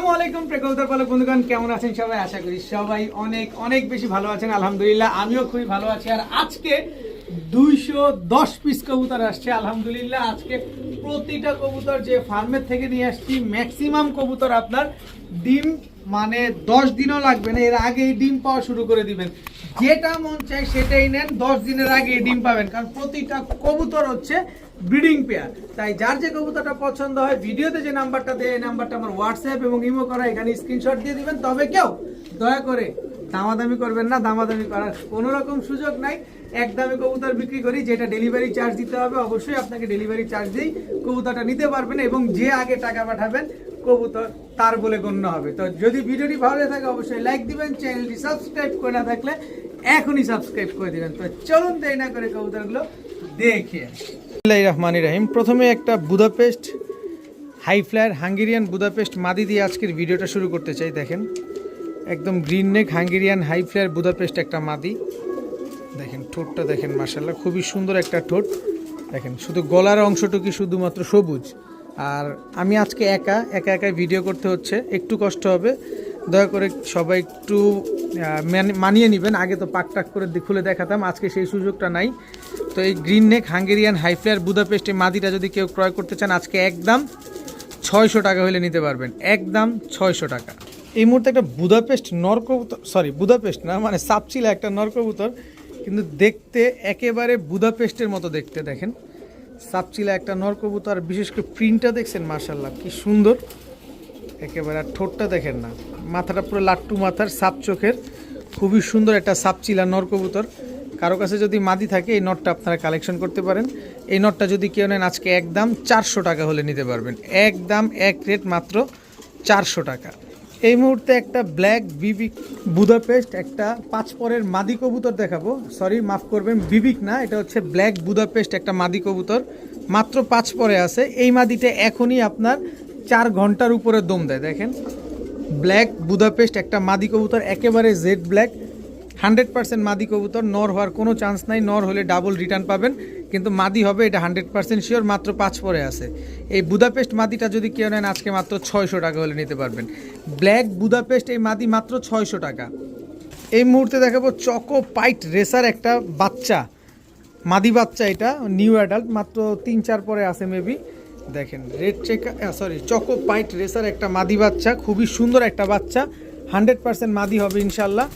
আসসালামু আলাইকুম প্রেক্ষকদের পালক বন্ধুগণ, কেমন আছেন সবাই? আশা করি সবাই অনেক অনেক বেশি ভালো আছেন। আলহামদুলিল্লাহ আমিও খুবই ভালো আছি। আর আজকে 210 পিস কবুতর আসছে আলহামদুলিল্লাহ। আজকে প্রতিটা কবুতর যে ফার্মের থেকে নিয়ে আসছি, ম্যাক্সিমাম কবুতর আপনার ডিম মানে 10 দিনও লাগবে না, এর আগেই ডিম পাওয়া শুরু করে দিবেন। যেটা মন চাই সেটাই নেন, 10 দিনের আগে ডিম পাবেন, কারণ প্রতিটা কবুতর হচ্ছে ব্রিডিং পেয়ার। তাই যার যে কবুতরটা পছন্দ হয়, ভিডিওতে যে নাম্বারটা দেয় এই নাম্বারটা আমার হোয়াটসঅ্যাপ এবং ইমো করা, এখানে স্ক্রিনশট দিয়ে দিবেন। তবে কেউ দয়া করে দামাদামি করবেন না, দামাদামি করার কোনো রকম সুযোগ নাই। এক দামে কবুতর বিক্রি করি, যেটা ডেলিভারি চার্জ দিতে হবে, অবশ্যই আপনাকে ডেলিভারি চার্জ দিয়েই কবুতরটা নিতে পারবেন, এবং যে আগে টাকা পাঠাবেন কবুতর তার বলে গণ্য হবে। তো যদি ভিডিওটি ভালো লাগে অবশ্যই লাইক দিবেন, চ্যানেলটি সাবস্ক্রাইব করে না থাকলে এখনই সাবস্ক্রাইব করে দিবেন। তো চলুন দেরি না করে কবুতরগুলো দেখে আসি। বিসমিল্লাহির রহমানির রহিম। প্রথমে একটা Budapest high flyer Hungarian Budapest মাদি দিয়ে আজকের ভিডিওটা শুরু করতে চাই। দেখেন একদম green neck Hungarian high flyer Budapest একটা মাদি। দেখেন ঠোঁটটা দেখেন, মাশাআল্লাহ খুবই সুন্দর একটা ঠোঁট। দেখেন শুধু গলার অংশটুকু শুধুমাত্র সবুজ। আর আমি আজকে একা ভিডিও করতে হচ্ছে, একটু কষ্ট হবে, দয়া করে সবাই একটু মানিয়ে নেবেন। আগে তো পাক টাক করে খুলে দেখাতাম, আজকে সেই সুযোগটা নাই। তো এই green neck Hungarian high flyer Budapest এই মাদিটা যদি কেউ ক্রয় করতে চান, আজকে একদম 600 টাকা হলে নিতে পারবেন, একদম 600 টাকা। এই মুহূর্তে একটা বুদাপেস্ট নরকবুতর, সরি বুদাপেস্ট না মানে সাপচিলা একটা নরকবুতর, কিন্তু দেখতে একেবারে বুদাপেস্টের মতো দেখতে। দেখেন সাপচিলা একটা নরকবুতর, বিশেষ করে প্রিন্টটা দেখছেন মাশাআল্লাহ কি সুন্দর একেবারে। আর ঠোঁটটা দেখেন না, মাথাটা পুরো লাট্টু মাথার, সাপ চোখের, খুবই সুন্দর একটা সাপচিলা নরকবুতর। কারো কাছে যদি মাদি থাকে এই নটটা আপনারা কালেকশন করতে পারেন। এই নটটা যদি কেউ নেন আজকে একদম 400 টাকা হলে নিতে পারবেন, একদম এক রেট মাত্র 400 টাকা। এই মুহূর্তে একটা ব্ল্যাক বিবিক বুদাপেস্ট একটা 5 পরের মাদি কবুতর দেখাবো। সরি মাফ করবেন, বিবিক না, এটা হচ্ছে ব্ল্যাক বুদাপেস্ট একটা মাদি কবুতর, মাত্র 5 পরে আছে। এই মাদিটা এখনই আপনার 4 ঘন্টার উপরে দম দেয়। দেখেন ব্ল্যাক বুদাপেস্ট একটা মাদি কবুতর, একেবারে জেড ব্ল্যাক, 100% মাদি কবুতর। নর হওয়ার কোনো চান্স নাই, নর হলে ডাবল রিটার্ন পাবেন, কিন্তু মাদি হবে এটা 100% শিওর। মাত্র 5 পরে আছে। এই বুদাপেস্ট মাদিটা যদি কেউ নেন আজকে মাত্র 600 টাকা হলে নিতে পারবেন। ব্ল্যাক বুদাপেস্ট এই মাদি মাত্র 600 টাকা। এই মুহূর্তে দেখাবো চকো পাইট রেসার একটা বাচ্চা, মাদি বাচ্চা, এটা নিউ অ্যাডাল্ট, মাত্র 3-4 পরে আছে মেবি। দেখেন রেড চেকা সরি চকো পাইট রেসার একটা মাদি বাচ্চা, খুবই সুন্দর একটা বাচ্চা, 100% মাদি হবে ইনশাল্লাহ।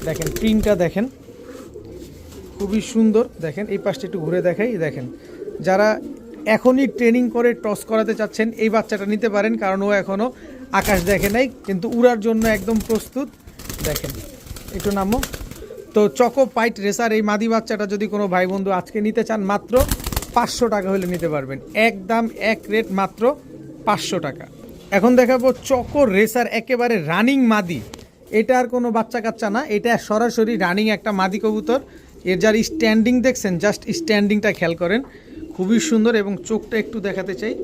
দেখেন প্রিন্টটা দেখেন খুবই সুন্দর। দেখেন এই পাশটা একটু ঘুরে দেখাই। দেখেন যারা এখনই ট্রেনিং করে টস করাতে চাচ্ছেন এই বাচ্চাটা নিতে পারেন, কারণ ও এখনও আকাশ দেখে নাই, কিন্তু উড়ার জন্য একদম প্রস্তুত। দেখেন একটু নামো। তো চকো পাইট রেসার এই মাদি বাচ্চাটা যদি কোনো ভাই বন্ধু আজকে নিতে চান, মাত্র 500 টাকা হলে নিতে পারবেন, একদম এক রেট মাত্র 500 টাকা। এখন দেখাবো চকো রেসার একেবারে রানিং মাদি। এটা আর কোনো বাচ্চা কাচ্চা না, এটা সরাসরি রানিং একটা মাদি কবুতর। এর যার স্ট্যান্ডিং দেখছেন, জাস্ট স্ট্যান্ডিংটা খেয়াল করেন, খুবই সুন্দর। এবং চোখটা একটু দেখাতে চাই,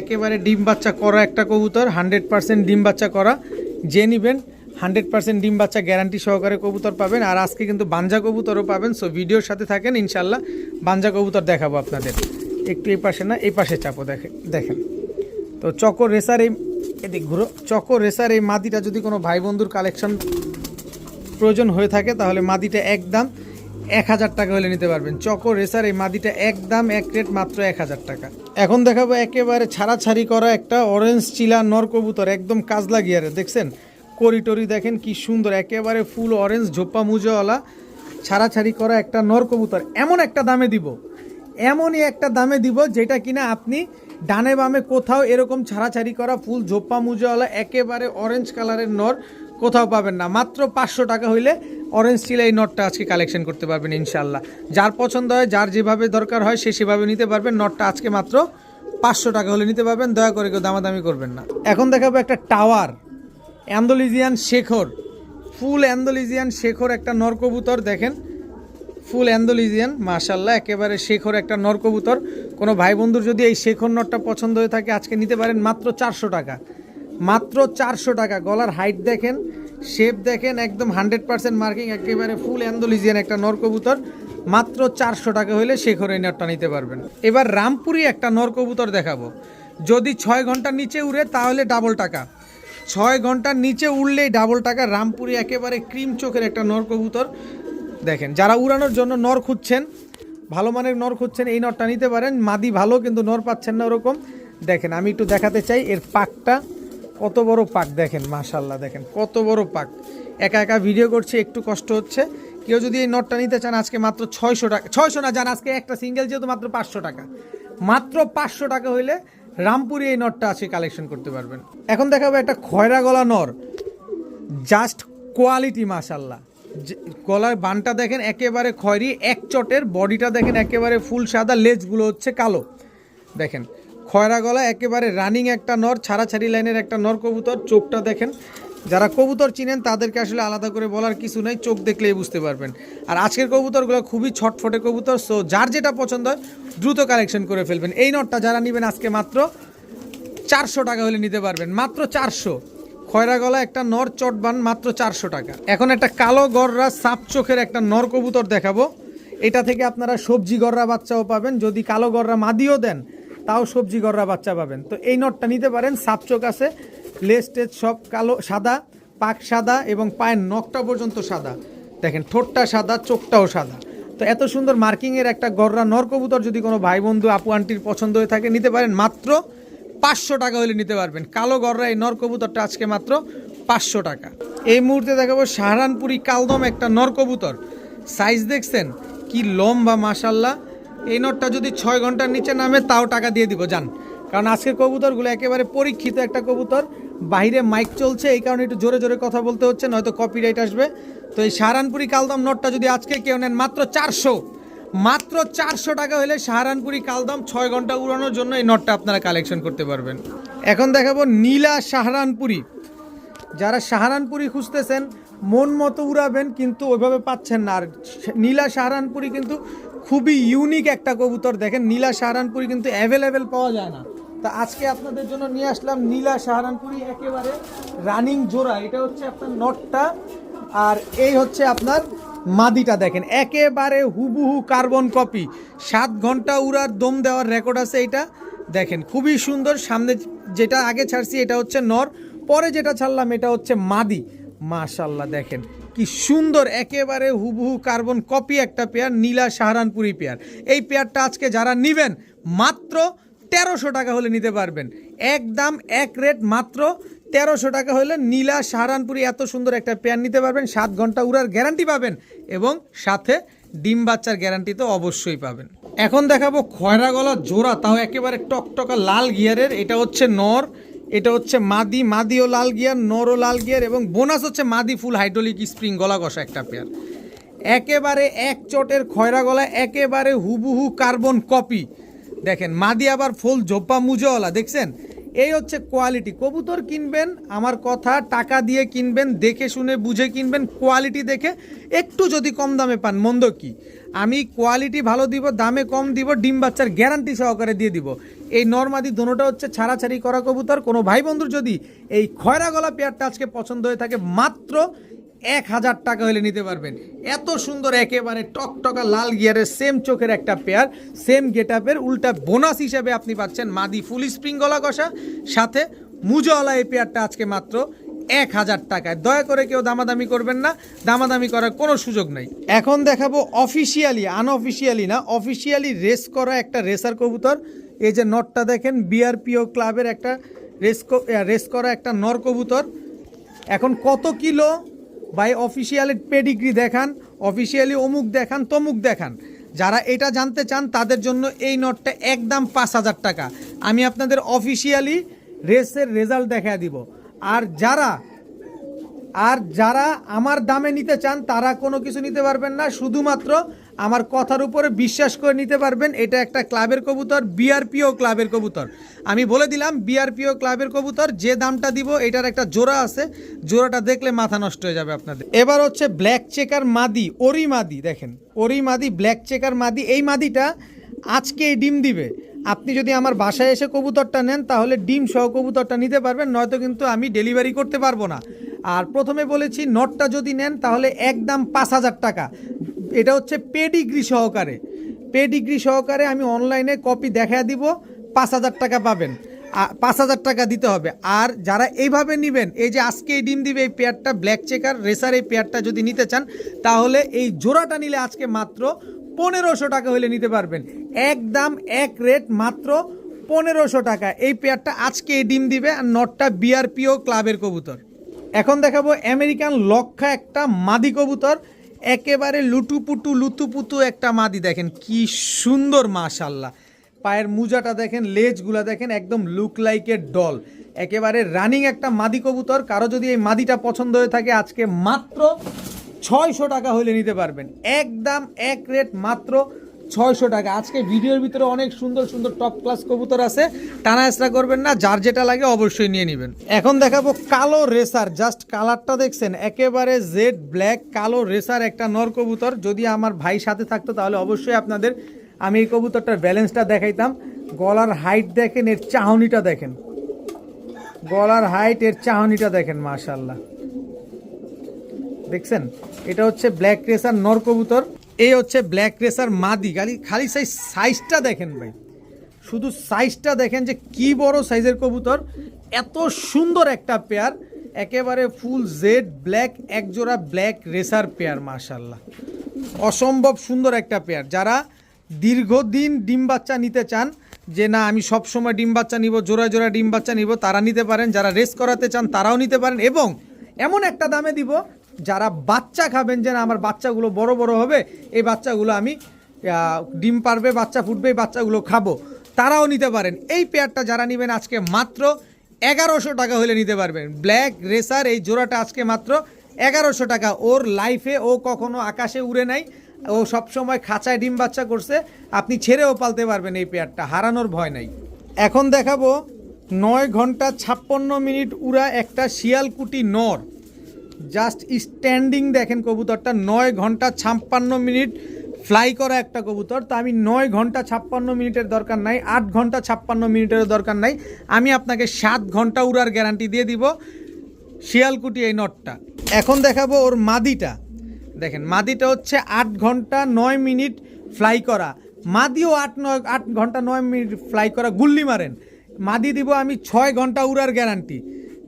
একেবারে ডিম বাচ্চা করা একটা কবুতর, 100% ডিম বাচ্চা করা। যে নেবেন 100% ডিম বাচ্চা গ্যারান্টি সহকারে কবুতর পাবেন। আর আজকে কিন্তু বাঞ্জা কবুতরও পাবেন, সো ভিডিওর সাথে থাকেন, ইনশাল্লাহ বাঞ্জা কবুতর দেখাবো আপনাদের। একটু এই পাশে না এই পাশে চাপো, দেখেন। তো চকো রেসার এই এদিক ঘুরো, চকো রেসার এই মাদিটা যদি কোনো ভাই বন্ধুর কালেকশন প্রয়োজন হয়ে থাকে, তাহলে মাদিটা একদম 1000 টাকা হলে নিতে পারবেন। চকো রেসার এই মাদিটা একদম এক রেট মাত্র 1000 টাকা। এখন দেখাবো একেবারে ছাড়াছাড়ি করা একটা অরেঞ্জ চিলা নর কবুতর, একদম কাজলা গিয়ারে। দেখছেন করিটরি দেখেন কি সুন্দর, একেবারে ফুল অরেঞ্জ ঝোপ্পা মুজোওয়ালা ছাড়াছাড়ি করা একটা নর কবুতর। এমনই একটা দামে দিব যেটা কিনা আপনি ডানে বামে কোথাও এরকম ছাড়াছাড়ি করা ফুল ঝোপ্পা মুজোওয়ালা একেবারে অরেঞ্জ কালারের নর কোথাও পাবেন না। মাত্র 500 টাকা হইলে অরেঞ্জ চিলা এই নটটা আজকে কালেকশন করতে পারবেন ইনশাল্লাহ। যার পছন্দ হয়, যার যেভাবে দরকার হয় সে সেভাবে নিতে পারবেন। নটটা আজকে মাত্র 500 টাকা হলে নিতে পারবেন, দয়া করে কেউ দামাদামি করবেন না। এখন দেখাবো একটা টাওয়ার অ্যান্ডোলিজিয়ান শেখর, ফুল অ্যান্ডোলিজিয়ান শেখর একটা নর কবুতর। দেখেন ফুল অ্যান্ডোলিজিয়ান মাশাআল্লাহ, একেবারে শেখর একটা নর কবুতর। কোনো ভাই বন্ধুর যদি এই শেখর নটটা পছন্দ হয়ে থাকে আজকে নিতে পারেন মাত্র 400 টাকা, মাত্র 400 টাকা। গলার হাইট দেখেন, শেপ দেখেন, একদম 100% মার্কিং, একেবারে ফুল অ্যান্ডোলিজিয়ান একটা নর কবুতর, মাত্র 400 টাকা হলে শেখর এই নটটা নিতে পারবেন। এবার রামপুরি একটা নর কবুতর দেখাবো, যদি 6 ঘন্টার নিচে উড়ে তাহলে ডাবল টাকা, 6 ঘন্টার নিচে উড়লেই ডাবল টাকা। রামপুরি একেবারে ক্রিম চোখের একটা নর কবুতর দেখেন, যারা উড়ানোর জন্য নর খুঁজছেন, ভালো মানের নর খুঁজছেন, এই নরটা নিতে পারেন। মাদি ভালো কিন্তু নর পাচ্ছেন না ওরকম। দেখেন আমি একটু দেখাতে চাই এর পাকটা, কত বড় পাক দেখেন, মাশাল্লাহ দেখেন কত বড় পাক। একা একা ভিডিও করছি, একটু কষ্ট হচ্ছে। কেউ যদি এই নটটা নিতে চান আজকে মাত্র 600 টাকা, 600 না জান, আজকে একটা সিঙ্গেল যেহেতু মাত্র 500 টাকা, মাত্র 500 টাকা হইলে রামপুরি এই নটটা আজকে কালেকশন করতে পারবেন। এখন দেখাবো একটা খয়রা গলা নর, জাস্ট কোয়ালিটি মাশাল্লাহ। গলার বানটা দেখেন একেবারে খয়েরি, এক চটের, বডিটা দেখেন একেবারে ফুল সাদা, লেজগুলো হচ্ছে কালো। দেখেন খয়রা গলা একেবারে রানিং একটা নর, ছাড়াছাড়ি লাইনের একটা নর কবুতর। চোখটা দেখেন, যারা কবুতর চিনেন তাদেরকে আসলে আলাদা করে বলার কিছু নাই, চোখ দেখলেই বুঝতে পারবেন। আর আজকের কবুতরগুলো খুবই ছটফটে কবুতর, সো যার যেটা পছন্দ হয় দ্রুত কালেকশন করে ফেলবেন। এই নটটা যারা নেবেন আজকে মাত্র 400 টাকা হলে নিতে পারবেন, মাত্র 400। খয়রা গলা একটা নর চটবান, মাত্র 400 টাকা। এখন একটা কালো গররা সাপ চোখের একটা নর কবুতর দেখাবো। এটা থেকে আপনারা সবজি গররা বাচ্চাও পাবেন, যদি কালো গররা মাদিও দেন তাও সবজি গররা বাচ্চা পাবেন। তো এই নটটা নিতে পারেন, সাপ চোখ আছে, লেজ টেজ সব কালো সাদা, পাক সাদা এবং পায়ের নখটা পর্যন্ত সাদা। দেখেন ঠোঁটটা সাদা, চোখটাও সাদা। তো এত সুন্দর মার্কিংয়ের একটা গররা নর কবুতর যদি কোনো ভাই বন্ধু আপু আন্টির পছন্দ হয়ে থাকে নিতে পারেন, মাত্র 500 টাকা হলে নিতে পারবেন। কালো গররা এই নর কবুতরটা আজকে মাত্র 500 টাকা। এই মুহূর্তে দেখাবো সাহারানপুরি কালদম একটা নর কবুতর। সাইজ দেখছেন কি লম্বা মাশাল্লাহ। এই নটটা যদি 6 ঘন্টার নিচে নামে তাও টাকা দিয়ে দিব যান, কারণ আজকের কবুতরগুলো একেবারে পরীক্ষিত একটা কবুতর। বাইরে মাইক চলছে এই কারণে একটু জোরে জোরে কথা বলতে হচ্ছে, নয়তো কপিরাইট আসবে। তো এই সাহারানপুরি কালদম নটটা যদি আজকে কেউ নেন মাত্র 400, মাত্র 400 টাকা হলে সাহারানপুরি কালদম 6 ঘন্টা উড়ানোর জন্য এই নটটা আপনারা কালেকশন করতে পারবেন। এখন দেখাবো নীলা সাহারানপুরি। যারা সাহারানপুরি খুঁজতেছেন, মন মতো উড়াবেন কিন্তু ওইভাবে পাচ্ছেন না, আর নীলা সাহারানপুরি কিন্তু খুবই ইউনিক একটা কবুতর। দেখেন নীলা সাহারানপুরি কিন্তু অ্যাভেলেবেল পাওয়া যায় না। তা আজকে আপনাদের জন্য নিয়ে আসলাম নীলা সাহারানপুরি, একেবারে রানিং জোড়া। এটা হচ্ছে আপনার নটটা, আর এই হচ্ছে আপনার মাদিটা। দেখেন একেবারে হুবহু কার্বন কপি, 7 ঘন্টা উড়ার দম দেওয়ার রেকর্ড আছে এটা। দেখেন খুবই সুন্দর। সামনে যেটা আগে ছাড়ছি এটা হচ্ছে নর, পরে যেটা ছাড়লাম এটা হচ্ছে মাদি। মাশাল্লাহ দেখেন কি সুন্দর, একেবারে হুবহু কার্বন কপি একটা পেয়ার, নীলা সাহারানপুরি পেয়ার। এই পেয়ারটা আজকে যারা নেবেন মাত্র 1300 টাকা হলে নিতে পারবেন। একদম এক রেট, মাত্র 1300 টাকা হলে নীলা সাহারানপুরি এত সুন্দর একটা পেয়ার নিতে পারবেন। 7 ঘন্টা উড়ার গ্যারান্টি পাবেন এবং সাথে ডিম বাচ্চার গ্যারান্টি তো অবশ্যই পাবেন। এখন দেখাবো খয়রা গলা জোড়া, তাও একেবারে টকটকা লাল গিয়ারের। এটা হচ্ছে নর, এটা হচ্ছে মাদি, মাদিও লাল গিয়ার, নরও লাল গিয়ার, এবং বোনাস হচ্ছে মাদি ফুল হাইড্রোলিক স্প্রিং গলা কষা একটা পেয়ার। একেবারে এক চটের খয়রা গলা, একেবারে হুবহু কার্বন কপি। দেখেন মাদি আবার ফুল জোপা মুজোওয়ালা, দেখছেন? এই হচ্ছে কোয়ালিটি। কবুতর কিনবেন, আমার কথা, টাকা দিয়ে কিনবেন, দেখে শুনে বুঝে কিনবেন, কোয়ালিটি দেখে। একটু যদি কম দামে পান মন্দ কি, আমি কোয়ালিটি ভালো দিব, দামে কম দিব, ডিম বাচ্চার গ্যারান্টি সহকারে দিয়ে দিব। এই নরমাদি দোনোটা হচ্ছে ছাড়াছাড়ি করা কবুতর। কোনো ভাই বন্ধুর যদি এই খয়রা গলা পেয়ারটা আজকে পছন্দ হয়ে থাকে, মাত্র 1000 টাকা হলে নিতে পারবেন। এত সুন্দর একেবারে টকটকা লাল গিয়ারের সেম চোখের একটা পেয়ার, সেম গেটআপের, উল্টা বোনাস হিসেবে আপনি পাচ্ছেন মাদি ফুল স্প্রিং গলা কষা, সাথে মুজোওয়ালা। এই পেয়ারটা আজকে মাত্র 1000 টাকায়। দয়া করে কেউ দামাদামি করবেন না, দামাদামি করার কোনো সুযোগ নাই। এখন দেখাবো অফিসিয়ালি, আনঅফিসিয়ালি না, অফিসিয়ালি রেস করা একটা রেসার কবুতর। এই যে নটটা দেখেন, বিআরপিও ক্লাবের একটা রেস করা একটা নর কবুতর। এখন কত কিলো ভাই, অফিসিয়ালি পেডিগ্রি দেখান, অফিসিয়ালি অমুক দেখান, তমুক দেখান। যারা এটা জানতে চান তাদের জন্য এই নটটা একদম 5000 টাকা। আমি আপনাদের অফিসিয়ালি রেসের রেজাল্ট দেখা দিব। আর যারা আমার দামে নিতে চান তারা কোনো কিছু নিতে পারবেন না, শুধুমাত্র আমার কথার উপরে বিশ্বাস করে নিতে পারবেন। এটা একটা ক্লাবের কবুতর, বিআরপিও ক্লাবের কবুতর। আমি বলে দিলাম বিআরপিও ক্লাবের কবুতর। যে দামটা দিব এটার একটা জোড়া আছে, জোড়াটা দেখলে মাথা নষ্ট হয়ে যাবে আপনাদের। এবার হচ্ছে ব্ল্যাক চেকার মাদি, ওরি মাদি। দেখেন ওরি মাদি, ব্ল্যাক চেকার মাদি। এই মাদিটা আজকে ডিম দিবে। আপনি যদি আমার বাসায় এসে কবুতরটা নেন তাহলে ডিম সহ কবুতরটা নিতে পারবেন, নয়তো কিন্তু আমি ডেলিভারি করতে পারবো না। আর প্রথমে বলেছি নটটা যদি নেন তাহলে একদম 5000 টাকা। এটা হচ্ছে পেডিগ্রি সহকারে, পেডিগ্রি সহকারে আমি অনলাইনে কপি দেখা দিব, 5000 টাকা পাবেন। 5,000 টাকা দিতে হবে। আর যারা এইভাবে নেবেন, এই যে আজকে এই ডিম দিবে এই পেয়ারটা ব্ল্যাক চেকার রেসার, এই পেয়ারটা যদি নিতে চান তাহলে এই জোড়াটা নিলে আজকে মাত্র 1500 টাকা হলে নিতে পারবেন। একদম এক রেট মাত্র 1500 টাকা। এই পেয়ারটা আজকে এই ডিম দিবে, আর নটটা বিআরপিও ক্লাবের কবুতর। এখন দেখাবো আমেরিকান লক্ষা একটা মাদি কবুতর, একেবারে লুতুপুতু একটা মাদি। দেখেন কি সুন্দর মাশাল্লাহ, পায়ের মুজাটা দেখেন, লেজগুলা দেখেন, একদম লুক লাইক এ ডল, একেবারে রানিং একটা মাদি কবুতর। কারো যদি এই মাদিটা পছন্দ হয়ে থাকে আজকে মাত্র 600 টাকা হলে নিতে পারবেন। একদম এক রেট মাত্র 600 টাকা। আজকে ভিডিওর ভিতরে অনেক সুন্দর সুন্দর টপ ক্লাস কবুতর আছে, টানা এসরা করবেন না, যার যেটা লাগে অবশ্যই নিয়ে নেবেন। এখন দেখাবো কালো রেসার, জাস্ট কালারটা দেখছেন, একেবারে জেড ব্ল্যাক কালো রেসার একটা নর কবুতর। যদি আমার ভাই সাথে থাকতো তাহলে অবশ্যই আপনাদের আমি এই কবুতরটার ব্যালেন্সটা দেখাইতাম। গলার হাইট দেখেন, এর চাহনিটা দেখেন, গলার হাইট, এর চাহনিটা দেখেন, মাশাল্লাহ দেখছেন। এটা হচ্ছে ব্ল্যাক রেসার নর কবুতর, এই হচ্ছে ব্ল্যাক রেসার মাদি। খালি সাইজটা দেখেন ভাই, শুধু সাইজটা দেখেন যে কি বড় সাইজের কবুতর। এত সুন্দর একটা পেয়ার, একেবারে ফুল জেড ব্ল্যাক একজোড়া ব্ল্যাক রেসার পেয়ার, মাশাল্লাহ অসম্ভব সুন্দর একটা পেয়ার। যারা দীর্ঘদিন ডিম বাচ্চা নিতে চান, যে না আমি সব সময় ডিম বাচ্চা নিব, জোড়া জোড়া ডিম বাচ্চা নিব, তারা নিতে পারেন। যারা রেস করাতে চান তারাও নিতে পারেন। এবং এমন একটা দামে দিব, যারা বাচ্চা খাবেন, যে না আমার বাচ্চাগুলো বড় বড় হবে, এই বাচ্চাগুলো আমি ডিম পারবে, বাচ্চা ফুটবে, এই বাচ্চাগুলো খাবো, তারাও নিতে পারেন। এই পেয়ারটা যারা নেবেন আজকে মাত্র 1100 টাকা হলে নিতে পারবেন। ব্ল্যাক রেসার এই জোড়াটা আজকে মাত্র 1100 টাকা। ওর লাইফে ও কখনো আকাশে উড়ে নাই, ও সবসময় খাঁচায় ডিম বাচ্চা করছে, আপনি ছেড়েও পালতে পারবেন। এই পেয়ারটা হারানোর ভয় নাই। এখন দেখাবো 9 ঘন্টা 56 মিনিট উড়া একটা শিয়ালকুটি নর, জাস্ট স্ট্যান্ডিং দেখেন কবুতরটা। 9 ঘন্টা 56 মিনিট ফ্লাই করা একটা কবুতর। তো আমি 9 ঘন্টা 56 মিনিটের দরকার নাই, 8 ঘন্টা 56 মিনিটেরও দরকার নাই, আমি আপনাকে 7 ঘন্টা উড়ার গ্যারান্টি দিয়ে দিব শিয়ালকুটি এই নটটা। এখন দেখাবো ওর মাদিটা, দেখেন মাদিটা হচ্ছে 8 ঘন্টা 9 মিনিট ফ্লাই করা। মাদিও 8 ঘন্টা 9 মিনিট ফ্লাই করা, গুল্লি মারেন। মাদি দিব আমি 6 ঘন্টা উড়ার গ্যারান্টি।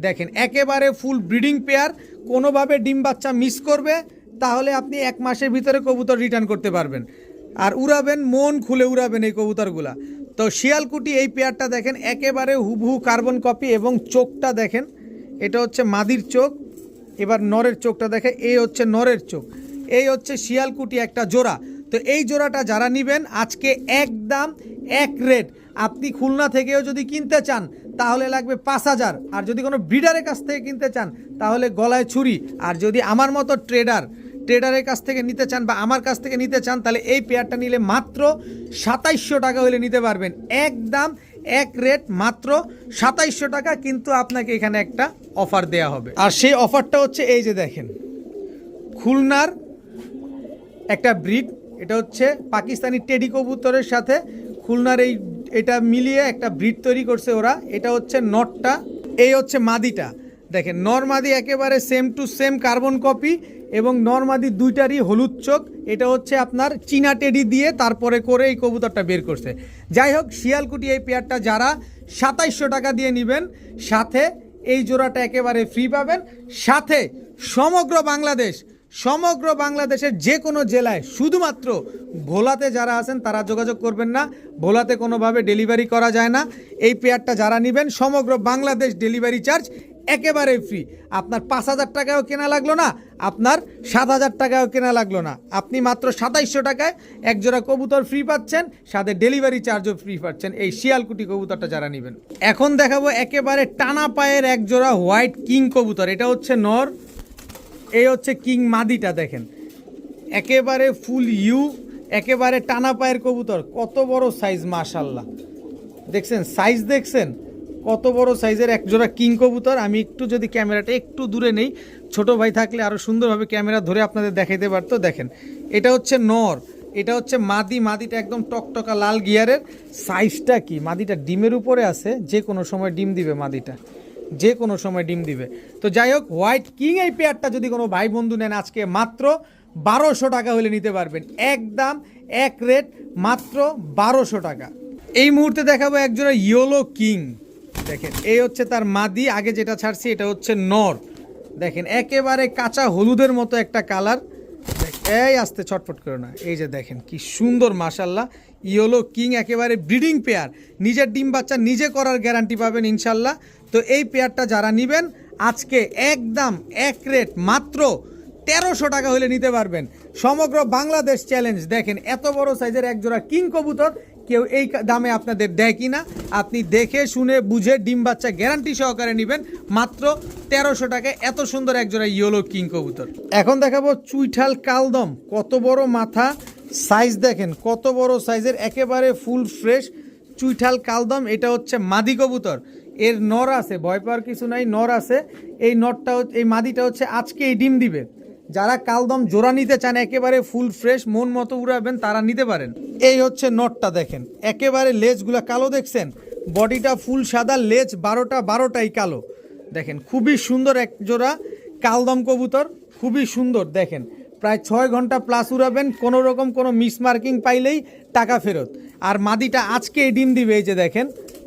দেখেন একেবারে ফুল ব্রিডিং পেয়ার, কোনোভাবে ডিম বাচ্চা মিস করবে তাহলে আপনি 1 মাসের ভিতরে কবুতর রিটার্ন করতে পারবেন। আর উড়াবেন, মন খুলে উড়াবেন এই কবুতরগুলা। তো শিয়ালকুটি এই পেয়ারটা দেখেন একেবারে হুবহু কার্বন কপি। এবং চোখটা দেখেন, এটা হচ্ছে মাদির চোখ, এবার নরের চোখটা দেখে, এই হচ্ছে নরের চোখ। এই হচ্ছে শিয়ালকুটি একটা জোড়া। তো এই জোড়াটা যারা নেবেন আজকে একদম এক রেট। আপনি খুলনা থেকেও যদি কিনতে চান তাহলে লাগবে 5000, আর যদি কোনো ব্রিডারের কাছ থেকে কিনতে চান তাহলে গলায় ছুরি। আর যদি আমার মতো ট্রেডারের কাছ থেকে নিতে চান বা আমার কাছ থেকে নিতে চান তাহলে এই পেয়ারটা নিলে মাত্র 2700 টাকা হলে নিতে পারবেন। একদম এক রেট মাত্র 2700 টাকা। কিন্তু আপনাকে এখানে একটা অফার দেয়া হবে, আর সেই অফারটা হচ্ছে এই যে দেখেন, খুলনার একটা ব্রিড, এটা হচ্ছে পাকিস্তানি টেডি কবুতরের সাথে খুলনার এটা মিলিয়ে একটা ব্রিড তৈরি করছে ওরা। এটা হচ্ছে নটটা, এই হচ্ছে মাদিটা। দেখেন নরমাদি একেবারে same to same carbon copy, এবং নরমাদি দুইটারই হলুদ চোখ। এটা হচ্ছে আপনার চীনা টেডি দিয়ে তারপরে করে এই কবুতরটা বের করছে। যাই হোক, শিয়ালকুটি এই পেয়ারটা যারা 2700 টাকা দিয়ে নেবেন, সাথে এই জোড়াটা একেবারে ফ্রি পাবেন। সাথে সমগ্র বাংলাদেশের যে কোনো জেলায়, শুধুমাত্র ভোলাতে যারা আছেন তারা যোগাযোগ করবেন না, ভোলাতে কোনোভাবে ডেলিভারি করা যায় না। এই পেয়ারটা যারা নেবেন সমগ্র বাংলাদেশ ডেলিভারি চার্জ একেবারে ফ্রি। আপনার 5000 টাকাও কেনা লাগলো না, আপনার 7000 টাকাও কেনা লাগলো না, আপনি মাত্র 2700 টাকায় এক জোড়া কবুতর ফ্রি পাচ্ছেন, সাথে ডেলিভারি চার্জও ফ্রি পাচ্ছেন এই শিয়ালকুটি কবুতরটা যারা নেবেন। এখন দেখাবো একেবারে টানা পায়ের এক জোড়া হোয়াইট কিং কবুতর। এটা হচ্ছে নর, এই হচ্ছে কিং মাদিটা। দেখেন একেবারে ফুল একেবারে টানা পায়ের কবুতর, কত বড় সাইজ মাশাল্লাহ। দেখছেন সাইজ, দেখছেন কত বড় সাইজের এক জোড়া কিং কবুতর। আমি একটু যদি ক্যামেরাটা একটু দূরে নেই, ছোট ভাই থাকলে আরও সুন্দরভাবে ক্যামেরা ধরে আপনাদের দেখাইতে পারতো। দেখেন এটা হচ্ছে নর, এটা হচ্ছে মাদিটা একদম টকটকা লাল গিয়ারের। সাইজটা কি, মাদিটা ডিমের উপরে আছে, যে কোনো সময় ডিম দিবে মাদিটা, যে কোনো সময় ডিম দিবে। তো যাই হোক, হোয়াইট কিং এই পেয়ারটা যদি কোনো ভাই বন্ধু নেন আজকে মাত্র 1200 টাকা হলে নিতে পারবেন। একদম এক রেট মাত্র 1200 টাকা। এই মুহূর্তে দেখাবো একজোড়া ইয়েলো কিং। দেখেন এই হচ্ছে তার মাদি, আগে যেটা ছাড়ছি এটা হচ্ছে নর। দেখেন একেবারে কাঁচা হলুদের মতো একটা কালার। এই আস্তে ছটফট করো না, এই যে দেখেন কি সুন্দর মাশাল্লাহ, ইয়েলো কিং একেবারে ব্রিডিং পেয়ার, নিজের ডিম বাচ্চা নিজে করার গ্যারান্টি পাবেন ইনশাল্লাহ। তো এই পেয়ারটা যারা নেবেন আজকে একদম এক রেট মাত্র 1300 টাকা হলে নিতে পারবেন, সমগ্র বাংলাদেশ চ্যালেঞ্জ। দেখেন এত বড় সাইজের একজোড়া কিং কবুতর কেউ এই দামে আপনাদের দেয় কিনা, আপনি দেখে শুনে বুঝে ডিম বাচ্চা গ্যারান্টি সহকারে নেবেন মাত্র 1300 টাকায় এত সুন্দর একজোড়া ইয়েলো কিং কবুতর। এখন দেখাবো চুইঠাল কালদম, কত বড় মাথা, সাইজ দেখেন কত বড় সাইজের, একেবারে ফুল ফ্রেশ চুইঠাল কালদম। এটা হচ্ছে মাদি কবুতর, এর নর আছে, ভয় পাওয়ার কিছু নাই, নর আছে। এই নরটা এই মাদিটা হচ্ছে আজকে এই ডিম দিবে। যারা কালদম জোড়া নিতে চান একেবারে ফুল ফ্রেশ মন মতো উড়াবেন তারা নিতে পারেন। এই হচ্ছে নটটা, দেখেন একেবারে লেজগুলা কালো, দেখছেন বডিটা ফুল সাদা, লেজ 12টাই কালো। দেখেন খুবই সুন্দর এক জোড়া কালদম কবুতর, খুবই সুন্দর। দেখেন প্রায় 6 ঘন্টা প্লাস উড়াবেন, কোনো রকম কোনো মিসমার্কিং পাইলেই টাকা ফেরত। আর মাদিটা আজকে এই ডিম দিবে, এই যে দেখেন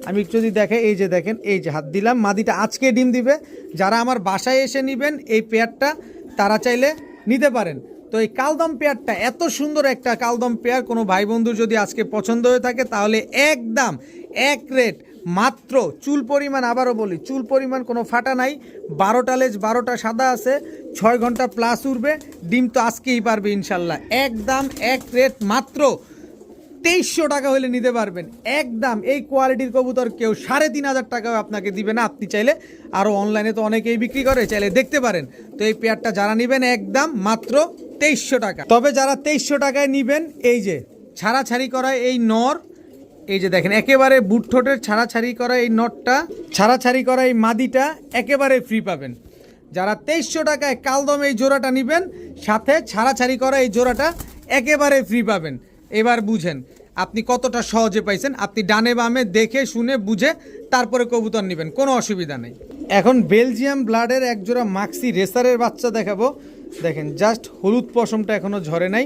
আমি যদি দেখে, এই যে দেখেন, এই যে হাত দিলাম, মাদিটা আজকে ডিম দিবে। যারা আমার বাসায় এসে নেবেন এই পেয়ারটা তারা চাইলে নিতে পারেন। তো এই কালদম পেয়ারটা এত সুন্দর একটা কালদম পেয়ার, কোনো ভাই বন্ধুর যদি আজকে পছন্দ হয়ে থাকে তাহলে একদম এক রেট মাত্র, চুল পরিমাণ আবারও বলি চুল পরিমাণ কোনো ফাটা নাই, 12টা লেজ 12টা সাদা আছে, 6 ঘন্টা প্লাস উঠবে, ডিম তো আজকেই পারবে ইনশাল্লাহ। একদম এক রেট মাত্র 2300 টাকা হলে নিতে পারবেন। একদম এই কোয়ালিটির কবুতর কেউ 3500 টাকাও আপনাকে দিবে না। আপনি চাইলে আরও অনলাইনে তো অনেকেই বিক্রি করে, চাইলে দেখতে পারেন। তো এই পেয়ারটা যারা নেবেন একদম মাত্র 2300 টাকা। তবে যারা 2300 টাকায় নেবেন, এই যে ছাড়াছাড়ি করা এই নর, এই যে দেখেন একেবারে বুট ঠোঁটের ছাড়াছাড়ি করা এই নটটা, ছাড়াছাড়ি করা এই মাদিটা একেবারে ফ্রি পাবেন। যারা 2300 টাকায় কালদম এই জোড়াটা নেবেন, সাথে ছাড়াছাড়ি করা এই জোড়াটা একেবারে ফ্রি পাবেন। এবার বুঝেন আপনি কতটা সহজে পাইছেন। আপনি ডানে বামে দেখে শুনে বুঝে তারপরে কবুতর নেবেন, কোনো অসুবিধা নেই। এখন বেলজিয়াম ব্লাডের একজোড়া মাক্সি রেসারের বাচ্চা দেখাবো। দেখেন জাস্ট হলুদ পশমটা এখনও ঝরে নাই,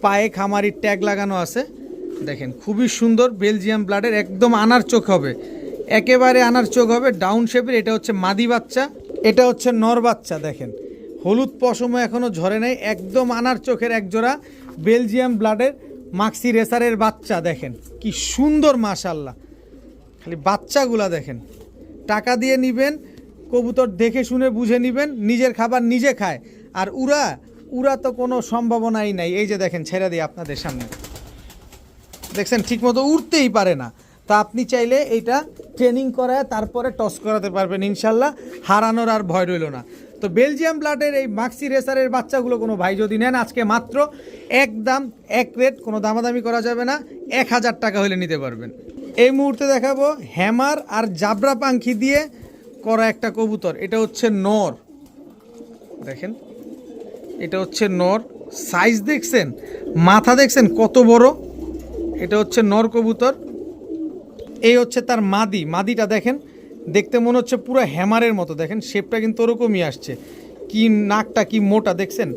পায়ে খামারির ট্যাগ লাগানো আছে। দেখেন খুবই সুন্দর বেলজিয়াম ব্লাডের, একদম আনার চোখ হবে, একেবারে আনার চোখ হবে, ডাউন শেপের। এটা হচ্ছে মাদি বাচ্চা, এটা হচ্ছে নর বাচ্চা। দেখেন হলুদ পশমও এখনও ঝরে নাই, একদম আনার চোখের একজোড়া বেলজিয়াম ব্লাডের মাক্সি রেসারের বাচ্চা। দেখেন কি সুন্দর মাশাল্লাহ, খালি বাচ্চাগুলা দেখেন। টাকা দিয়ে নেবেন, কবুতর দেখে শুনে বুঝে নেবেন, নিজের খাবার নিজে খায়। আর উড়া তো কোনো সম্ভাবনাই নাই। এই যে দেখেন ছেড়ে দিই আপনাদের সামনে, দেখছেন ঠিকমতো উড়তেই পারে না। তা আপনি চাইলে এইটা ট্রেনিং করায় তারপরে টস করাতে পারবেন ইনশাল্লাহ, হারানোর আর ভয় রইল না। তো বেলজিয়াম ব্লাডের এই মাক্সি রেসারের বাচ্চাগুলো কোনো ভাই যদি নেন আজকে মাত্র একদম এক রেট, কোনো দামাদামি করা যাবে না, 1000 টাকা হলে নিতে পারবেন। এই মুহূর্তে দেখাবো হ্যামার আর জাবরা পাখি দিয়ে করা একটা কবুতর। এটা হচ্ছে নর, দেখেন এটা হচ্ছে নর, সাইজ দেখছেন, মাথা দেখছেন কত বড়। এটা হচ্ছে নর কবুতর, এই হচ্ছে তার মাদি। মাদিটা দেখেন দেখতে মনে হচ্ছে পুরো হ্যামারের মতো, দেখেন শেপটা কিন্তু ওরকমই আসছে, কি নাকটা কি মোটা দেখছেন।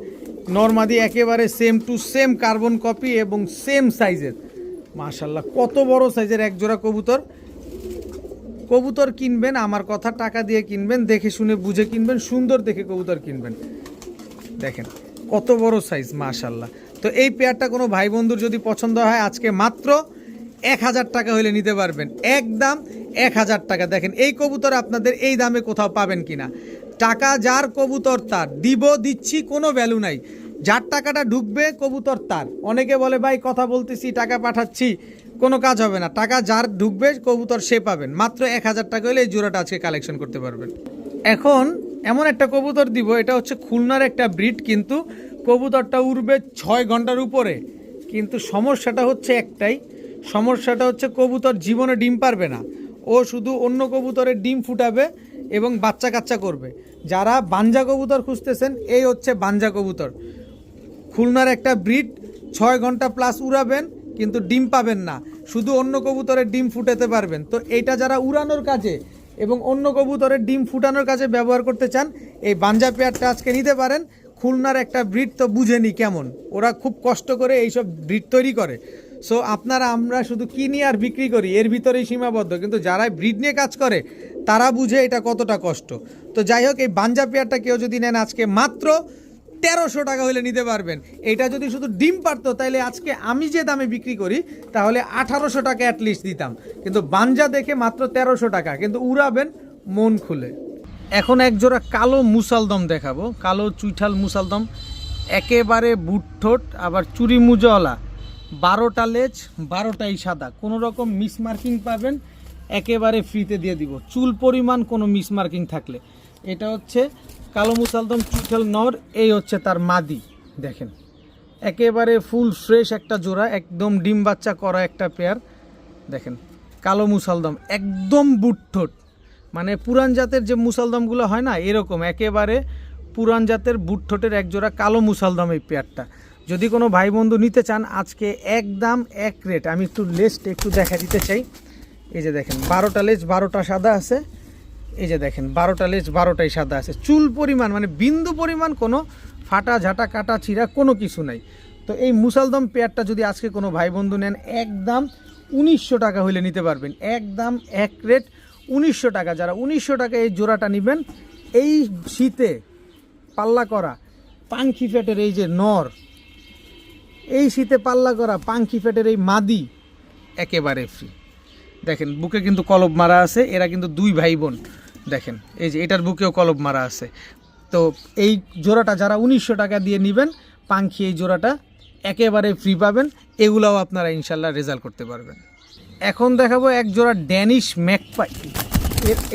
নর মাদি একেবারে same to same carbon copy এবং সেম সাইজের। মাশাল্লাহ কত বড় সাইজের একজোড়া কবুতর। কবুতর কিনবেন আমার কথা, টাকা দিয়ে কিনবেন, দেখে শুনে বুঝে কিনবেন, সুন্দর দেখে কবুতর কিনবেন। দেখেন কত বড় সাইজ মাশাল্লাহ। তো এই পেয়ারটা কোনো ভাই বন্ধুর যদি পছন্দ হয় আজকে মাত্র 1000 টাকা হলে নিতে পারবেন, একদম 1000 টাকা। দেখেন এই কবুতর আপনাদের এই দামে কোথাও পাবেন কিনা। টাকা যার কবুতর তার, দিচ্ছি কোনো ভ্যালু নাই। যার টাকাটা ঢুকবে কবুতর তার। অনেকে বলে ভাই কথা বলতেছি টাকা পাঠাচ্ছি, কোনো কাজ হবে না। টাকা যার ঢুকবে কবুতর সে পাবেন। মাত্র 1000 টাকা হলে এই জোড়াটা আজকে কালেকশন করতে পারবেন। এখন এমন একটা কবুতর দিব, এটা হচ্ছে খুলনার একটা ব্রিড, কিন্তু কবুতরটা উড়বে 6 ঘন্টার উপরে। কিন্তু সমস্যাটা হচ্ছে একটাই, সমস্যাটা হচ্ছে কবুতর জীবনে ডিম পারবে না, ও শুধু অন্য কবুতরের ডিম ফুটাবে এবং বাচ্চা কাচ্চা করবে। যারা বাঞ্জা কবুতর খুঁজতেছেন, এই হচ্ছে বাঞ্জা কবুতর, খুলনার একটা ব্রিড। 6 ঘন্টা প্লাস উড়াবেন কিন্তু ডিম পাবেন না, শুধু অন্য কবুতরের ডিম ফুটাতে পারবেন। তো এইটা যারা উড়ানোর কাজে এবং অন্য কবুতরের ডিম ফুটানোর কাজে ব্যবহার করতে চান, এই বাঞ্জা পেয়ারটা আজকে নিতে পারেন। খুলনার একটা ব্রিড তো বুঝেনি কেমন, ওরা খুব কষ্ট করে এইসব ব্রিড তৈরি করে। সো আপনারা আমরা শুধু কিনি আর বিক্রি করি এর ভিতরেই সীমাবদ্ধ, কিন্তু যারা ব্রিড নিয়ে কাজ করে তারা বুঝে এটা কতটা কষ্ট। তো যাই হোক, এই বাঞ্জা পেয়ারটা কেউ যদি নেন আজকে মাত্র 1300 টাকা হলে নিতে পারবেন। এটা যদি শুধু ডিম পারতো তাহলে আজকে আমি যে দামে বিক্রি করি তাহলে 1800 টাকা অ্যাটলিস্ট দিতাম, কিন্তু বাঞ্জা দেখে মাত্র 1300 টাকা, কিন্তু উড়াবেন মন খুলে। এখন এক জোড়া কালো মুসালদম দেখাবো, কালো চুইঠাল মুসালদম, একেবারে বুটঠোঁট, আবার চুরি মুজওয়ালা, 12টা লেজ, 12টাই সাদা, কোনো রকম মিসমার্কিং পাবেন একেবারে ফ্রিতে দিয়ে দিব, চুল পরিমাণ কোনো মিসমার্কিং থাকলে। এটা হচ্ছে কালো মুসালদম চুইঠাল নর, এই হচ্ছে তার মাদি। দেখেন একেবারে ফুল ফ্রেশ একটা জোড়া, একদম ডিম বাচ্চা করা একটা পেয়ার। দেখেন কালো মুসালদম একদম বুটঠোঁট, মানে পুরান জাতের যে মুসালদমগুলো হয় না এরকম একেবারে পুরান জাতের বুটঠোঁটের এক জোড়া কালো মুসালদম এই পেয়ারটা। যদি কোনো ভাই বন্ধু নিতে চান আজকে একদম এক রেট। আমি একটু লেজট একটু দেখা দিতে চাই। এই যে দেখেন 12টা লেজ 12টা সাদা আছে, এই যে দেখেন 12টা লেজ 12টাই সাদা আছে, চুল পরিমাণ মানে বিন্দু পরিমাণ কোনো ফাটা ঝাঁটা কাটা ছিঁড়া কোনো কিছু নাই। তো এই মুসালদম পেয়ারটা যদি আজকে কোনো ভাই বন্ধু নেন একদম 1900 টাকা হইলে নিতে পারবেন, একদম এক রেট 1900 টাকা। যারা 1900 টাকা এই জোড়াটা নেবেন, এই শীতে পাল্লা করা পাঙ্খি ফ্যাটের এই যে নর, এই শীতে পাল্লা করা পাঙ্খি ফ্যাটের এই মাদি একেবারে ফ্রি। দেখেন বুকে কিন্তু কলব মারা আছে, এরা কিন্তু দুই ভাই বোন। দেখেন এই যে এটার বুকেও কলব মারা আছে। তো এই জোড়াটা যারা 1900 টাকা দিয়ে নেবেন পাঙ্খি, এই জোড়াটা একেবারে ফ্রি পাবেন, এগুলাও আপনারা ইনশাল্লাহ রেজাল্ট করতে পারবেন। এখন দেখাবো এক জোড়া ড্যানিশ ম্যাকপাই।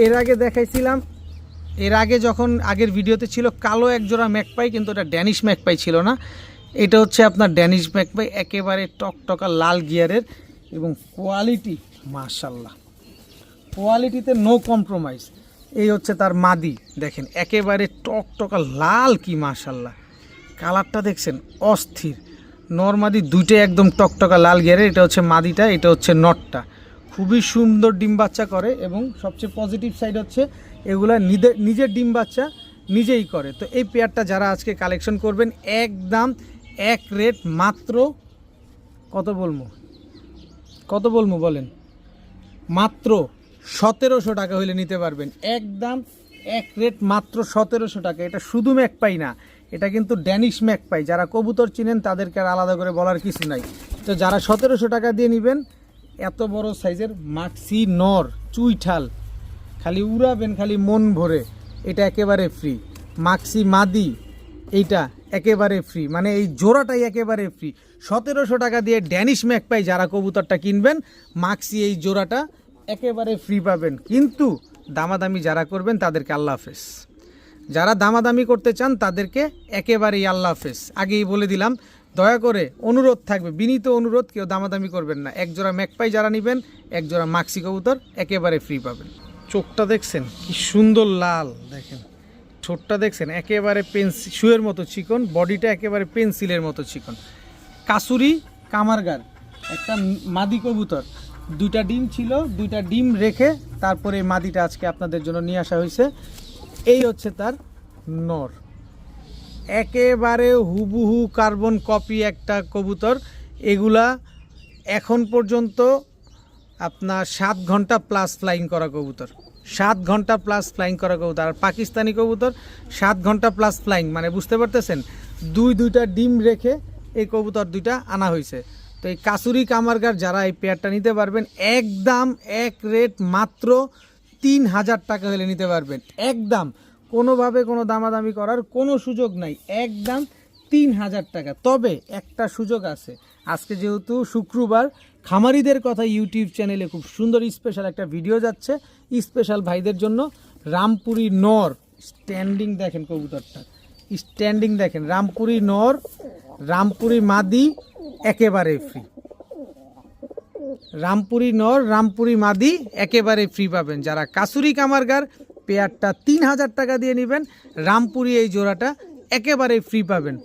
এর আগে দেখাইছিলাম, এর আগে যখন আগের ভিডিওতে ছিল কালো এক জোড়া ম্যাকপাই, কিন্তু এটা ড্যানিশ ম্যাকপাই ছিল না। এটা হচ্ছে আপনার ড্যানিশ ম্যাকপাই, একেবারে টকটকা লাল গিয়ারের, এবং কোয়ালিটি মাশাল্লাহ, কোয়ালিটিতে নো কম্প্রোমাইজ। এই হচ্ছে তার মাদি, দেখেন একেবারে টকটকা লাল, কি মাশাল্লাহ কালারটা দেখছেন অস্থির। নরমাদি দুইটাই একদম টকটকা লাল গিয়ারের। এটা হচ্ছে মাদিটা, এটা হচ্ছে নটটা। খুবই সুন্দর ডিম বাচ্চা করে, এবং সবচেয়ে পজিটিভ সাইড হচ্ছে এগুলা নিজের ডিম বাচ্চা নিজেই করে। তো এই পেয়ারটা যারা আজকে কালেকশন করবেন একদম এক রেট মাত্র কত বলবো বলেন, মাত্র 1700 টাকা হইলে নিতে পারবেন, একদম এক রেট মাত্র 1700 টাকা। এটা শুধু ম্যাকপাই না, এটা কিন্তু ড্যানিশ ম্যাকপাই। যারা কবুতর চিনেন তাদেরকে আর আলাদা করে বলার কিছু নাই। তো যারা 1700 টাকা দিয়ে নেবেন, এত বড় সাইজের মাক্সি নর চুইঠাল, খালি উড়াবেন খালি মন ভরে, এটা একেবারে ফ্রি। মাক্সি মাদি এইটা একেবারে ফ্রি, মানে এই জোড়াটাই একেবারে ফ্রি। 1700 টাকা দিয়ে ড্যানিশ ম্যাকপাই যারা কবুতরটা কিনবেন, মাক্সি এই জোড়াটা একেবারে ফ্রি পাবেন। কিন্তু দামাদামি যারা করবেন তাদেরকে আল্লাহ হাফেজ, যারা দামাদামি করতে চান তাদেরকে একেবারেই আল্লাহ হাফেজ। আগেই বলে দিলাম, দয়া করে অনুরোধ থাকবে, বিনীত অনুরোধ, কেউ দামাদামি করবেন না। এক জোড়া ম্যাকপাই যারা নেবেন, এক জোড়া মাক্সি কবুতর একেবারে ফ্রি পাবেন। চোখটা দেখছেন কি সুন্দর লাল, দেখেন ঠোঁটটা দেখছেন একেবারে পেন্সিল শুয়ের মতো চিকন, বডিটা একেবারে পেন্সিলের মতো চিকন। কাসুরি কামারগার একটা মাদি কবুতর, দুইটা ডিম ছিল, দুইটা ডিম রেখে তারপরে মাদিটা আজকে আপনাদের জন্য নিয়ে আসা হয়েছে। এই হচ্ছে তার নর, একেবারে হুবহু কার্বন কপি একটা কবুতর। এগুলা এখন পর্যন্ত আপনার 7 ঘন্টা প্লাস ফ্লাইং করা কবুতর, 7 ঘন্টা প্লাস ফ্লাইং করা কবুতর। আর পাকিস্তানি কবুতর 7 ঘন্টা প্লাস ফ্লাইং, মানে বুঝতে পারতেছেন, দুইটা ডিম রেখে এই কবুতর দুইটা আনা হয়েছে। তো এই কাসুরি কামারগার যারা এই পেয়ারটা নিতে পারবেন, একদম এক রেট মাত্র 3000 টাকা হলে নিতে পারবেন, একদম কোনোভাবে কোনো দামাদামি করার কোনো সুযোগ নাই, একদম 3000 টাকা। তবে একটা সুযোগ আছে, আজকে যেহেতু শুক্রবার, খামারিদের কথা ইউটিউব চ্যানেলে খুব সুন্দর স্পেশাল একটা ভিডিও যাচ্ছে স্পেশাল ভাইদের জন্য। রামপুরি নর স্ট্যান্ডিং দেখেন, কবুতরটা স্ট্যান্ডিং দেখেন, রামপুরি নর রামপুরি মাদি একেবারে ফ্রি, রামপুরি নর রামপুরি মাদি একেবারে ফ্রি পাবেন। যারা কাসুরি কামারগার পেয়ারটা 3000 টাকা দিয়ে নেবেন, রামপুরি এই জোড়াটা একেবারে ফ্রি পাবেন।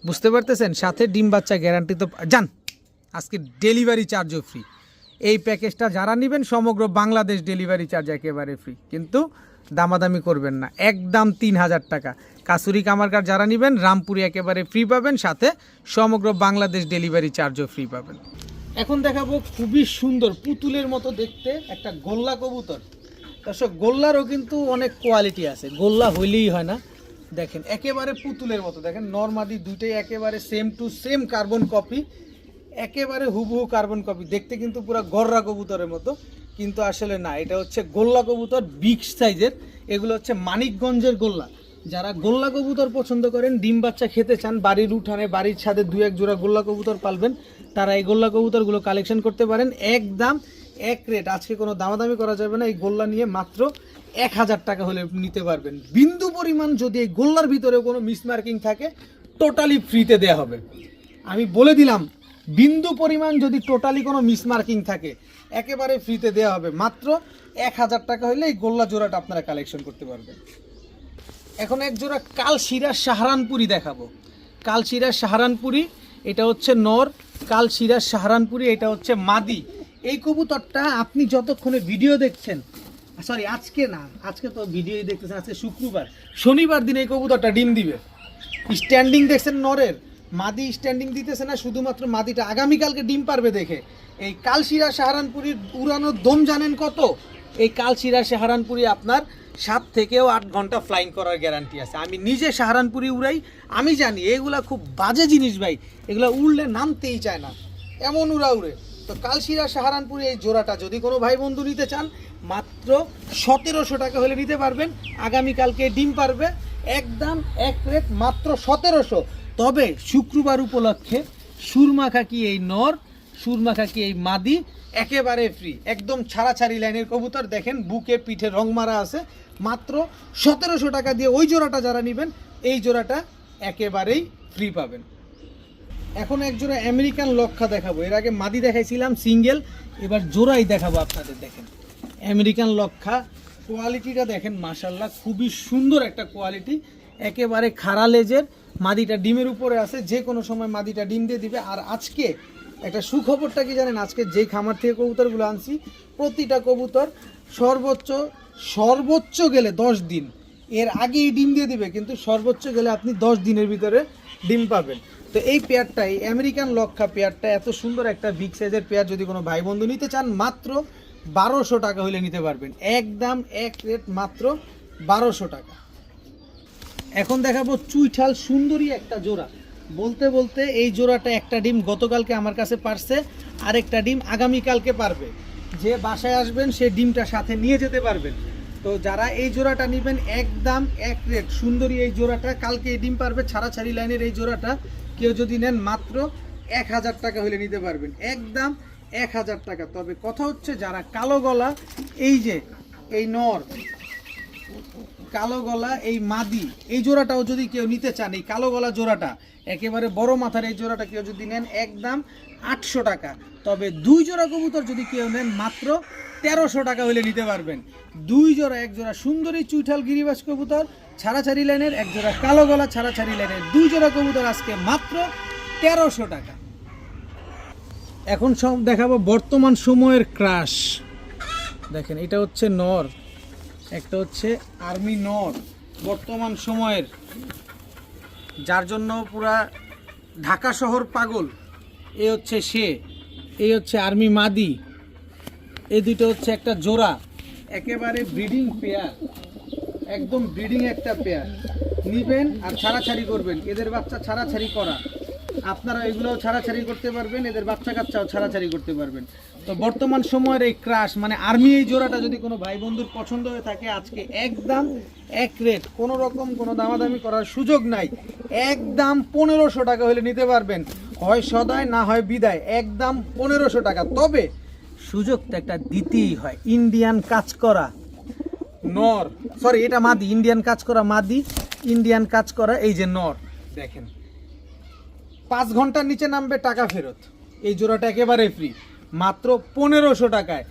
বুঝতে পারতেছেন, সাথে ডিম বাচ্চা গ্যারান্টি তো জান। আজকে ডেলিভারি চার্জও ফ্রি। এই প্যাকেজটা যারা নেবেন সমগ্র বাংলাদেশ ডেলিভারি চার্জ একেবারে ফ্রি, কিন্তু দামাদামি করবেন না, একদম 3000 টাকা। কাসুরি কামারকার যারা নেবেন রামপুরি একেবারে ফ্রি পাবেন, সাথে সমগ্র বাংলাদেশ ডেলিভারি চার্জও ফ্রি পাবেন। এখন দেখাবো খুবই সুন্দর পুতুলের মতো দেখতে একটা গোল্লা কবুতর। দর্শক গোল্লারও কিন্তু অনেক কোয়ালিটি আছে, গোল্লা হইলেই হয় না। দেখেন একেবারে পুতুলের মতো, দেখেন নরমাদি দুইটাই একেবারে same to same carbon copy, একেবারে হুবহু কার্বন কপি, দেখতে কিন্তু পুরো গররা কবুতরের মতো, কিন্তু আসলে না, এটা হচ্ছে গোল্লা কবুতর বিগ সাইজের। এগুলো হচ্ছে মানিকগঞ্জের গোল্লা। যারা গোল্লা কবুতর পছন্দ করেন, ডিম বাচ্চা খেতে চান, বাড়ির উঠানে বাড়ির ছাদে 2-1 জোড়া গোল্লা কবুতর পালবেন, তারা এই গোল্লা কবুতরগুলো কালেকশন করতে পারেন। একদম এক রেট, আজকে কোনো দামাদামি করা যাবে না। এই গোল্লা নিয়ে মাত্র 1000 টাকা হলে নিতে পারবেন। বিন্দু পরিমাণ যদি এই গোল্লার ভিতরে কোনো মিসমার্কিং থাকে টোটালি ফ্রিতে দেওয়া হবে। আমি বলে দিলাম, বিন্দু পরিমাণ যদি টোটালি কোনো মিসমার্কিং থাকে একেবারে ফ্রিতে দেওয়া হবে। মাত্র 1000 টাকা হলে এই গোল্লা জোড়াটা আপনারা কালেকশন করতে পারবেন। এখন এক জোড়া কালশিরা সাহারানপুরি দেখাবো। কালশিরা সাহারানপুরি এটা হচ্ছে নর, কালশিরা সাহারানপুরি এটা হচ্ছে মাদি। এই কবুতরটা আপনি যতক্ষণে ভিডিও দেখছেন, সরি আজকে না, আজকে তো ভিডিওই দেখতেছেন, আজকে শুক্রবার, শনিবার দিন এই কবুতরটা ডিম দিবে। স্ট্যান্ডিং দেখছেন নরের, মাদি স্ট্যান্ডিং দিতেছে না, শুধুমাত্র মাদিটা আগামীকালকে ডিম পারবে দেখে। এই কালশিরা সাহারানপুরির উড়ানোর দম জানেন কত? এই কালশিরা সাহারানপুরি আপনার 7 থেকে 8 ঘন্টা ফ্লাইং করার গ্যারান্টি আছে। আমি নিজে সাহারানপুরি উড়াই, আমি জানি এগুলা খুব বাজে জিনিস ভাই, এগুলা উড়লে নামতেই চায় না, এমন উড়া উড়ে। তো কালশিরা সাহারানপুরি এই জোড়াটা যদি কোনো ভাই বন্ধু নিতে চান মাত্র 1700 টাকা হলে নিতে পারবেন। আগামীকালকে ডিম পারবে, একদম এক রেট মাত্র 1700। তবে শুক্রবার উপলক্ষে সুরমা খাকি এই নর, সুরমা খাকি এই মাদি একেবারে ফ্রি, একদম ছাড়াছাড়ি লাইনের কবুতর। দেখেন বুকে পিঠে রং মারা আছে, মাত্র 1700 টাকা দিয়ে ওই জোড়াটা যারা নেবেন এই জোড়াটা একেবারেই ফ্রি পাবেন। এখন এক জোড়া আমেরিকান লক্ষা দেখাবো। এর আগে মাদি দেখাইছিলাম সিঙ্গেল, এবার জোড়াই দেখাবো আপনাদের। দেখেন আমেরিকান লক্ষা, কোয়ালিটিটা দেখেন মাশাল্লাহ, খুবই সুন্দর একটা কোয়ালিটি, একেবারে খাড়া লেজের। মাদিটা ডিমের উপরে আছে, যে কোনো সময় মাদিটা ডিম দিয়ে দিবে। আর আজকে একটা সুখবরটা কি জানেন, আজকে যেই খামার থেকে কবুতরগুলো আনছি প্রতিটা কবুতর সর্বোচ্চ গেলে 10 দিন, এর আগেই ডিম দিয়ে দিবে, কিন্তু সর্বোচ্চ গেলে আপনি 10 দিনের ভিতরে ডিম পাবেন। তো এই পেয়ারটা, এই আমেরিকান লক্ষা পেয়ারটা এত সুন্দর একটা বিগ সাইজের পেয়ার, যদি কোনো ভাই বন্ধু নিতে চান মাত্র 1200 টাকা হলে নিতে পারবেন। একদম এক রেট মাত্র 1200 টাকা। এখন দেখাবো চুইঠাল সুন্দরী একটা জোড়া। বলতে বলতে এই জোড়াটা একটা ডিম গতকালকে আমার কাছে পারছে, আরেকটা ডিম আগামীকালকে পারবে। যে বাসায় আসবেন সে ডিমটা সাথে নিয়ে যেতে পারবেন। তো যারা এই জোড়াটা নেবেন একদম এক রেট, সুন্দরী এই জোড়াটা কালকে এই ডিম পারবে, ছাড়াছাড়ি লাইনের এই জোড়াটা কেউ যদি নেন মাত্র 1000 টাকা হলে নিতে পারবেন, একদম 1000 টাকা। তবে কথা হচ্ছে যারা কালো গলা, এই যে এই নর, কালো গলা এই মাদি, এই জোড়াটাও যদি কেউ নিতে চান, এই কালো গলা জোড়াটা একেবারে বড় মাথার এই জোড়াটা কেউ যদি নেন একদম 800 টাকা। তবে 2 জোড়া কবুতর যদি কেউ নেন মাত্র 1300 টাকা হলে নিতে পারবেন। 2 জোড়া, এক জোড়া সুন্দরী চুইঠাল গিরিবাস কবুতর ছাড়াছাড়ি লাইনের, এক জোড়া কালো গলা ছাড়াছাড়ি লাইনের, 2 জোড়া কবুতর আজকে মাত্র 1300 টাকা। এখন সব দেখাবো বর্তমান সময়ের ক্রাশ। দেখেন এটা হচ্ছে নর, একটা হচ্ছে আর্মি নর, বর্তমান সময়ের, যার জন্য পুরা ঢাকা শহর পাগল। এই হচ্ছে সে, এই হচ্ছে আর্মি মাদি, এই দুটো হচ্ছে একটা জোড়া, একেবারে ব্রিডিং পেয়ার, একদম ব্রিডিং একটা পেয়ার। নিবেন আর ছাড়াছাড়ি করবেন, এদের বাচ্চা ছাড়াছাড়ি করা, আপনারা এগুলোও ছাড়াছাড়ি করতে পারবেন, এদের বাচ্চা কাচ্চাও ছাড়াছাড়ি করতে পারবেন। তো বর্তমান সময়ের এই ক্রাশ মানে আর্মি এই জোড়াটা যদি কোনো ভাই বন্ধুর পছন্দ হয়ে থাকে আজকে একদম এক রেট, কোনো রকম কোনো দামাদামি করার সুযোগ নাই, একদম 1500 টাকা হলে নিতে পারবেন। হয় সদায় না হয় বিদায়, একদম 1500 টাকা। তবে সুযোগ তো একটা দিতেই হয়। ইন্ডিয়ান কাজ করা নর, সরি এটা মাদি, ইন্ডিয়ান কাজ করা মাদি, ইন্ডিয়ান কাজ করা এই যে নর। দেখেন 5 ঘন্টার নিচে নামবে টাকা ফেরত, এই জোড়াটা একেবারে ফ্রি, মাত্র 1500 টাকায়।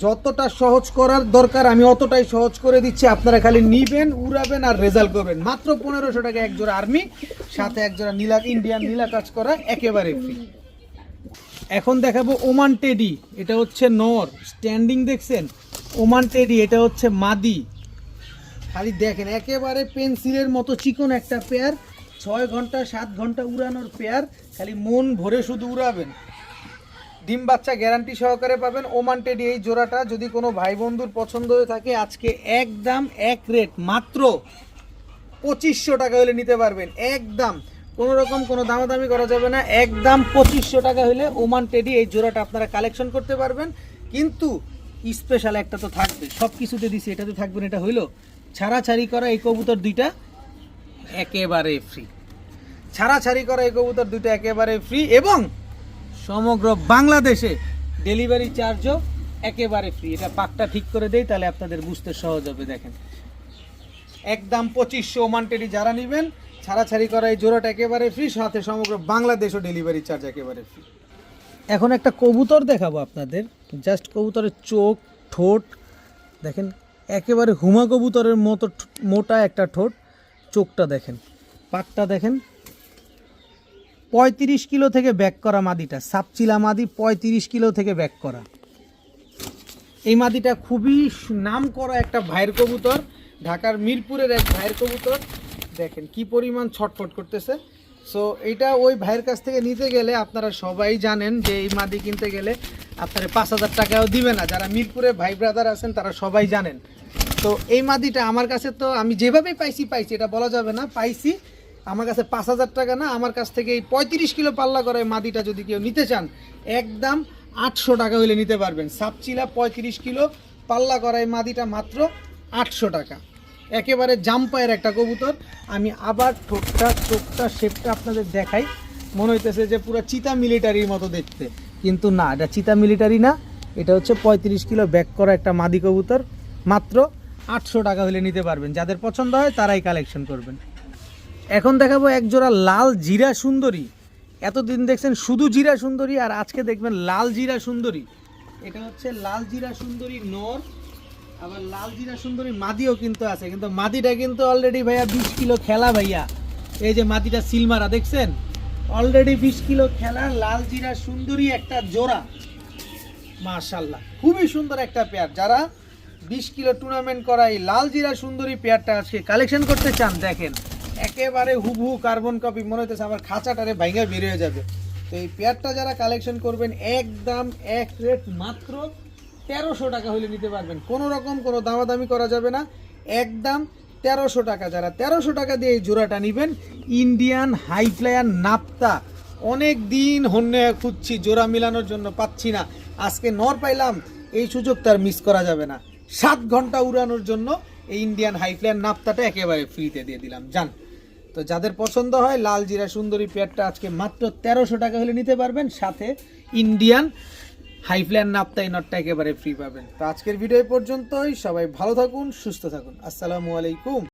যতটা সহজ করার দরকার আমি অতটাই সহজ করে দিচ্ছি, আপনারা খালি নিবেন, উড়াবেন আর রেজাল্ট করবেন। মাত্র 1500 টাকা এক জোড়া আর্মি, সাথে এক জোড়া নীলা, ইন্ডিয়ান নীলা কাজ করা, একেবারে ফ্রি। এখন দেখাবো ওমান টেডি, এটা হচ্ছে নর, স্ট্যান্ডিং দেখছেন, ওমান টেডি এটা হচ্ছে মাদি, খালি দেখেন একেবারে পেন্সিলের মতো চিকন একটা পেয়ার, 6 ঘন্টা 7 ঘন্টা উড়ানোর পেয়ার, খালি মন ভরে শুধু উড়াবেন। ডিম বাচ্চা গ্যারান্টি সহকারে পাবেন। ওমান টেডি এই জোড়াটা যদি কোনো ভাই বন্ধুর পছন্দ হয়ে থাকে আজকে একদম এক রেট মাত্র 2500 টাকা হলে নিতে পারবেন। একদম কোনো রকম কোনো দামাদামি করা যাবে না, একদম 2500 টাকা হলে ওমান টেডি এই জোড়াটা আপনারা কালেকশন করতে পারবেন। কিন্তু স্পেশাল একটা তো থাকবে, সব কিছুতে দিছি এটাতে থাকবে না, এটা হইলো ছাড়াছাড়ি করা এই কবুতর দুইটা একেবারে ফ্রি। ছাড়াছাড়ি করা এই কবুতর দুইটা একেবারে ফ্রি এবং সমগ্র বাংলাদেশে ডেলিভারি চার্জও একেবারে ফ্রি। এটা পাকটা ঠিক করে দেই তাহলে আপনাদের বুঝতে সহজ হবে। দেখেন একদম 2500 ওমান টেডি যারা নেবেন ছাড়াছাড়ি করা এই জোড়াটা একেবারে ফ্রি, সাথে সমগ্র বাংলাদেশও ডেলিভারি চার্জ একেবারে ফ্রি। এখন একটা কবুতর দেখাবো আপনাদের, জাস্ট কবুতরের চোখ ঠোঁট দেখেন, একেবারে হুমা কবুতরের মতো মোটা একটা ঠোঁট, চোখটা দেখেন, পাকটা দেখেন। 35 কিলো থেকে ব্যাক করা মাদিটা, সাপচিলা মাদি 35 কিলো থেকে ব্যাক করা। এই মাদিটা খুবই নাম করা একটা ভাইয়ের কবুতর, ঢাকার মিরপুরের এক ভাইয়ের কবুতর। দেখেন কি পরিমাণ ছটফট করতেছে। সো এইটা ওই ভাইয়ের কাছ থেকে নিতে গেলে আপনারা সবাই জানেন যে এই মাদি কিনতে গেলে আপনারা 5000 টাকাও দিবে না। যারা মিরপুরে ভাই ব্রাদার আছেন তারা সবাই জানেন। তো এই মাদিটা আমার কাছে তো আমি যেভাবেই পাইছি এটা বলা যাবে না, পাইছি আমার কাছে 5000 টাকা না, আমার কাছ থেকে এই 35 কিলো পাল্লা করে মাদিটা যদি কেউ নিতে চান একদম 800 টাকা হলে নিতে পারবেন। সাপচিলা 35 কিলো পাল্লা করা এই মাদিটা মাত্র 800 টাকা। একেবারে জাম্পায়ের একটা কবুতর। আমি আবার ঠোঁটটা চোখটা শেপটা আপনাদের দেখাই, মনে হইতেছে যে পুরো চিতা মিলিটারির মতো দেখতে, কিন্তু না, এটা চিতা মিলিটারি না, এটা হচ্ছে 35 কিলো ব্যাক করা একটা মাদি কবুতর। মাত্র 800 টাকা হলে নিতে পারবেন। যাদের পছন্দ হয় তারাই কালেকশন করবেন। এখন দেখাবো এক জোড়া লাল জিরা সুন্দরী। এতদিন দেখছেন শুধু জিরা সুন্দরী, আর আজকে দেখবেন লাল জিরা সুন্দরী। এটা হচ্ছে লাল জিরা সুন্দরী নর, আবার লাল জিরা সুন্দরী মাদিও কিন্তু আছে, কিন্তু মাদিটা কিন্তু অলরেডি ভাইয়া 20 কিলো খেলা ভাইয়া। এই যে মাদিটা সিলমারা দেখছেন, অলরেডি 20 কিলো খেলা লাল জিরা সুন্দরী একটা জোড়া। মাশাআল্লাহ খুবই সুন্দর একটা পেয়ার। যারা 20 কিলো টুর্নামেন্ট করা এই লাল জিরা সুন্দরী পেয়ারটা আজকে কালেকশন করতে চান, দেখেন একেবারে হুবহু কার্বন কপি, মনে হইতেছে আমার খাঁচাটারে ভাঙা বের হয়ে যাবে। তো এই পেয়ারটা যারা কালেকশন করবেন একদম এক রেট মাত্র 1300 টাকা হলে নিতে পারবেন। কোনো রকম কোনো দামাদামি করা যাবে না, একদম 1300 টাকা। যারা 1300 টাকা দিয়ে এই জোড়াটা নেবেন, ইন্ডিয়ান হাই ফ্লায়ার নাপ্তা, অনেক দিন হন্যে খুঁজছি জোড়া মিলানোর জন্য, পাচ্ছি না, আজকে নর পাইলাম, এই সুযোগ তার মিস করা যাবে না। 7 ঘন্টা উড়ানোর জন্য এই ইন্ডিয়ান হাই ফ্লায়ার নাপ্তাটা একেবারে ফ্রিতে দিয়ে দিলাম, জান। তো যাদের পছন্দ হয় লাল জিরা সুন্দরী পেয়ারটা আজকে মাত্র 1300 টাকা হলে নিতে পারবেন, সাথে ইন্ডিয়ান হাই ফ্লায়ার নাপ্তা এই নটটা একেবারে ফ্রি পাবেন। তো আজকের ভিডিও পর্যন্তই, সবাই ভালো থাকুন, সুস্থ থাকুন, আসসালামু আলাইকুম।